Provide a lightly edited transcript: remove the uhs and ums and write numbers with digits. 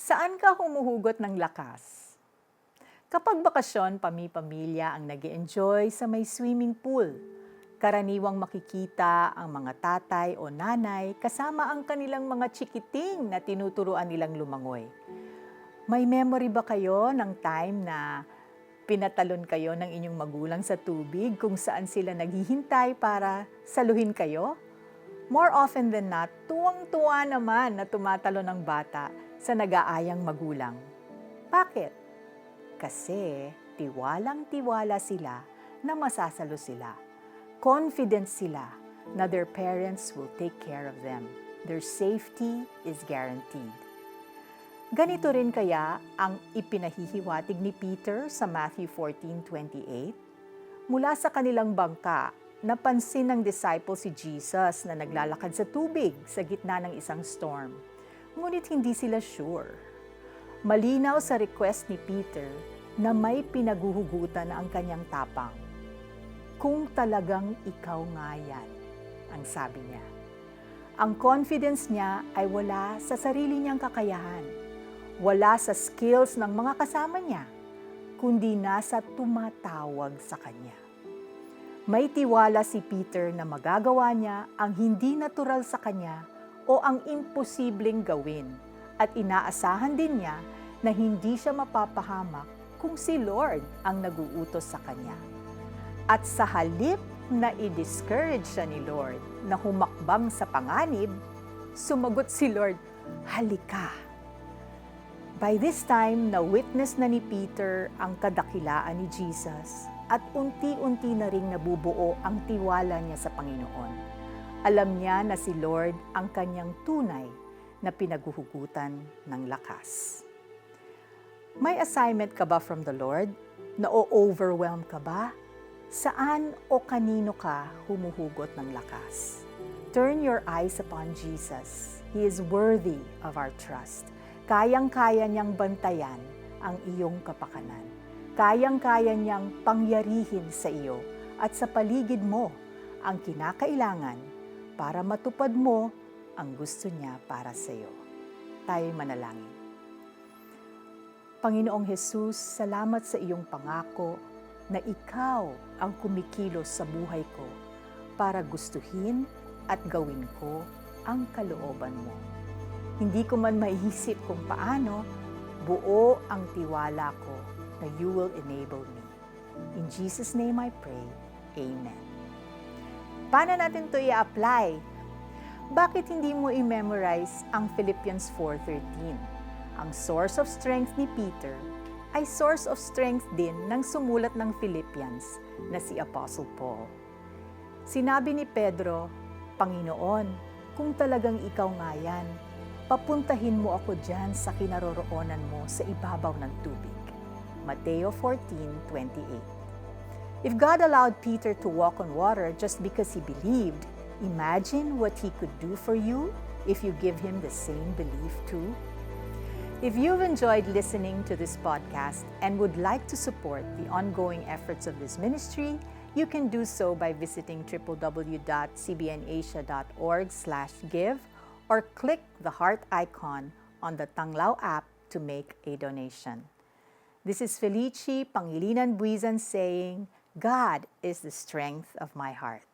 Saan ka humuhugot ng lakas? Kapag bakasyon, pamilya ang nag-enjoy sa may swimming pool. Karaniwang makikita ang mga tatay o nanay kasama ang kanilang mga chikiting na tinuturuan nilang lumangoy. May memory ba kayo ng time na pinatalon kayo ng inyong magulang sa tubig kung saan sila naghihintay para saluhin kayo? More often than not, tuwang-tuwa naman na tumatalon ng bata sa nag-aayang magulang. Bakit? Kasi tiwalang-tiwala sila na masasalo sila. Confident sila na their parents will take care of them. Their safety is guaranteed. Ganito rin kaya ang ipinahihiwatig ni Peter sa Matthew 14:28? Mula sa kanilang bangka, napansin ng disciple si Jesus na naglalakad sa tubig sa gitna ng isang storm. Ngunit hindi sila sure. Malinaw sa request ni Peter na may pinaguhugutan ang kanyang tapang. Kung talagang ikaw nga yan, ang sabi niya. Ang confidence niya ay wala sa sarili niyang kakayahan. Wala sa skills ng mga kasama niya, kundi nasa tumatawag sa kanya. May tiwala si Peter na magagawa niya ang hindi natural sa kanya o ang imposibleng gawin at inaasahan din niya na hindi siya mapapahamak kung si Lord ang naguutos sa kanya. At sa halip na i-discourage siya ni Lord na humakbang sa panganib, sumagot si Lord, "Halika." By this time, na-witness na ni Peter ang kadakilaan ni Jesus at unti-unti na ring nabubuo ang tiwala niya sa Panginoon. Alam niya na si Lord ang kanyang tunay na pinaguhugutan ng lakas. May assignment ka ba from the Lord? Na-overwhelm ka ba? Saan o kanino ka humuhugot ng lakas? Turn your eyes upon Jesus. He is worthy of our trust. Kayang-kaya niyang bantayan ang iyong kapakanan. Kayang-kaya niyang pangyarihin sa iyo at sa paligid mo ang kinakailangan para matupad mo ang gusto niya para sa iyo. Tayo'y manalangin. Panginoong Hesus, salamat sa iyong pangako na ikaw ang kumikilos sa buhay ko para gustuhin at gawin ko ang kalooban mo. Hindi ko man maiisip kung paano, buo ang tiwala ko na you will enable me. In Jesus' name I pray, Amen. Paano natin ito i-apply? Bakit hindi mo i-memorize ang Philippians 4:13? Ang source of strength ni Peter ay source of strength din ng sumulat ng Philippians na si Apostle Paul. Sinabi ni Pedro, "Panginoon, kung talagang ikaw nga yan, papuntahin mo ako dyan sa kinaroroonan mo sa ibabaw ng tubig." Mateo 14:28. If God allowed Peter to walk on water just because he believed, imagine what he could do for you if you give him the same belief too. If you've enjoyed listening to this podcast and would like to support the ongoing efforts of this ministry, you can do so by visiting www.cbnasia.org/give or click the heart icon on the Tanglao app to make a donation. This is Felici Pangilinan Buizan saying, God is the strength of my heart.